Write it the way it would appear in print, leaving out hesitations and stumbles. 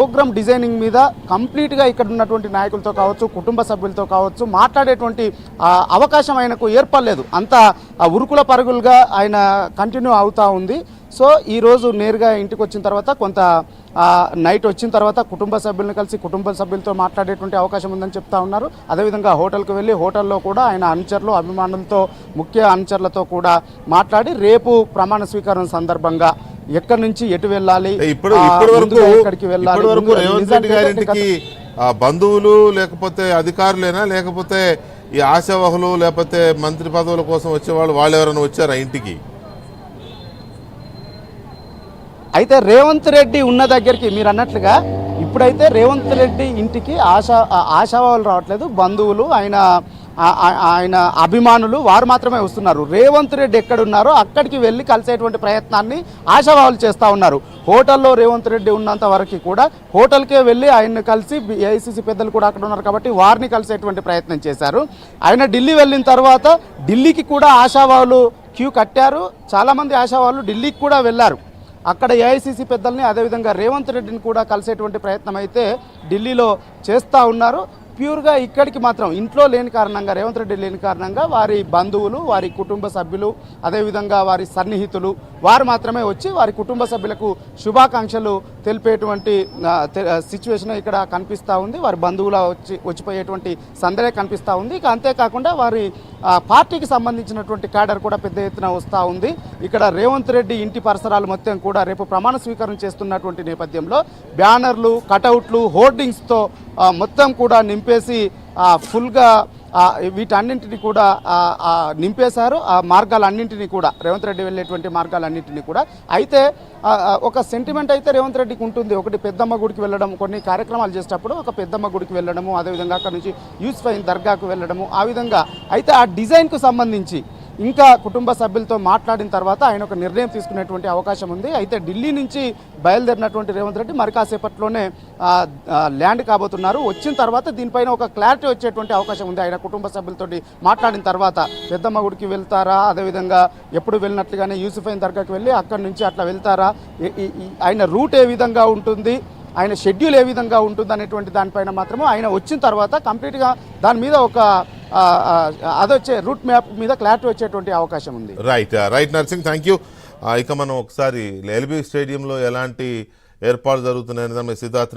Programme designing మీద కంప్లీట్గా ఇక్కడ ఉన్నటువంటి నాయకులతో కావచ్చు, కుటుంబ సభ్యులతో కావచ్చు మాట్లాడేటువంటి అవకాశం ఆయనకు ఏర్పడలేదు. అంత ఉరుకుల పరుగులుగా ఆయన కంటిన్యూ అవుతూ ఉంది. సో ఈరోజు నేరుగా ఇంటికి వచ్చిన తర్వాత కొంత నైట్ వచ్చిన తర్వాత కుటుంబ సభ్యులను కలిసి కుటుంబ సభ్యులతో మాట్లాడేటువంటి అవకాశం ఉందని చెప్తా ఉన్నారు. అదేవిధంగా హోటల్కి వెళ్ళి హోటల్లో కూడా ఆయన అనుచరులు, అభిమానులతో, ముఖ్య అనుచరులతో కూడా మాట్లాడి రేపు ప్రమాణ స్వీకారం సందర్భంగా ఎక్కడి నుంచి ఎటు వెళ్ళాలి, ఎక్కడికి వెళ్ళాలి, బంధువులు లేకపోతే అధికారులేనా, లేకపోతే ఈ ఆశావహులు లేకపోతే మంత్రి పదవుల కోసం వచ్చేవాళ్ళు వాళ్ళు ఎవరైనా వచ్చారా ఇంటికి? అయితే రేవంత్ రెడ్డి ఉన్న దగ్గరికి మీరు అన్నట్లుగా ఇప్పుడైతే రేవంత్ రెడ్డి ఇంటికి ఆశావాళ్ళు రావట్లేదు, బంధువులు, ఆయన అభిమానులు వారు మాత్రమే వస్తున్నారు. రేవంత్ రెడ్డి ఎక్కడున్నారో అక్కడికి వెళ్ళి కలిసేటువంటి ప్రయత్నాన్ని ఆశావాళ్ళు చేస్తూ ఉన్నారు. హోటల్లో రేవంత్ రెడ్డి ఉన్నంత వరకు కూడా హోటల్కే వెళ్ళి ఆయన్ని కలిసి ఏఐసీసీ పెద్దలు కూడా అక్కడ ఉన్నారు కాబట్టి వారిని కలిసేటువంటి ప్రయత్నం చేశారు. ఆయన ఢిల్లీ వెళ్ళిన తర్వాత ఢిల్లీకి కూడా ఆశావాళ్ళు క్యూ కట్టారు. చాలామంది ఆశావాళ్ళు ఢిల్లీకి కూడా వెళ్ళారు. అక్కడ ఏఐసీసీ పెద్దల్ని అదేవిధంగా రేవంత్ రెడ్డిని కూడా కలిసేటువంటి ప్రయత్నం అయితే ఢిల్లీలో చేస్తూ ఉన్నారు. ప్యూర్గా ఇక్కడికి మాత్రం ఇంట్లో లేని కారణంగా, రేవంత్ రెడ్డి లేని కారణంగా వారి బంధువులు, వారి కుటుంబ సభ్యులు, అదేవిధంగా వారి సన్నిహితులు వారు మాత్రమే వచ్చి వారి కుటుంబ సభ్యులకు శుభాకాంక్షలు తెలిపేటువంటి సిచ్యువేషన్ ఇక్కడ కనిపిస్తూ ఉంది. వారి బంధువుల వచ్చిపోయేటువంటి సందడే కనిపిస్తూ ఉంది. ఇక అంతేకాకుండా వారి పార్టీకి సంబంధించినటువంటి క్యాడర్ కూడా పెద్ద ఎత్తున వస్తూ ఉంది. ఇక్కడ రేవంత్ రెడ్డి ఇంటి పరిసరాలు మొత్తం కూడా రేపు ప్రమాణ స్వీకారం చేస్తున్నటువంటి నేపథ్యంలో బ్యానర్లు, కటౌట్లు, హోర్డింగ్స్తో మొత్తం కూడా నింపేసి ఫుల్గా వీటన్నింటినీ కూడా నింపేశారు. ఆ మార్గాలన్నింటినీ కూడా, రేవంత్ రెడ్డి వెళ్ళేటువంటి మార్గాలన్నింటినీ కూడా. అయితే ఒక సెంటిమెంట్ అయితే రేవంత్ రెడ్డికి ఉంటుంది. ఒకటి పెద్దమ్మ గుడికి వెళ్ళడం, కొన్ని కార్యక్రమాలు చేసేటప్పుడు ఒక పెద్దమ్మ గుడికి వెళ్ళడము, అదేవిధంగా అక్కడ నుంచి యూసుఫ్ దర్గాకు వెళ్ళడము, ఆ విధంగా. అయితే ఆ డిజైన్కు సంబంధించి ఇంకా కుటుంబ సభ్యులతో మాట్లాడిన తర్వాత ఆయన ఒక నిర్ణయం తీసుకునేటువంటి అవకాశం ఉంది. అయితే ఢిల్లీ నుంచి బయలుదేరినటువంటి రేవంత్ రెడ్డి మరి కాసేపట్లోనే ల్యాండ్ కాబోతున్నారు. వచ్చిన తర్వాత దీనిపైన ఒక క్లారిటీ వచ్చేటువంటి అవకాశం ఉంది. ఆయన కుటుంబ సభ్యులతో మాట్లాడిన తర్వాత పెద్దమ్మ గుడికి వెళ్తారా, అదేవిధంగా ఎప్పుడు వెళ్ళినట్లుగానే యూసుఫ్ దర్గాకి వెళ్ళి అక్కడి నుంచి అట్లా వెళ్తారా, ఆయన రూట్ ఏ విధంగా ఉంటుంది, ఆయన షెడ్యూల్ ఏ విధంగా ఉంటుంది అనేటువంటి దానిపైన మాత్రమే ఆయన వచ్చిన తర్వాత కంప్లీట్గా దాని మీద ఒక అదొచ్చే రూట్ మ్యాప్ మీద క్లారిటీ వచ్చేటువంటి అవకాశం ఉంది. Right nursing, thank you. ఇక మనం ఒకసారి ఎల్బీ స్టేడియంలో ఎలాంటి ఏర్పాట్లు జరుగుతున్నాయని సిద్ధార్థ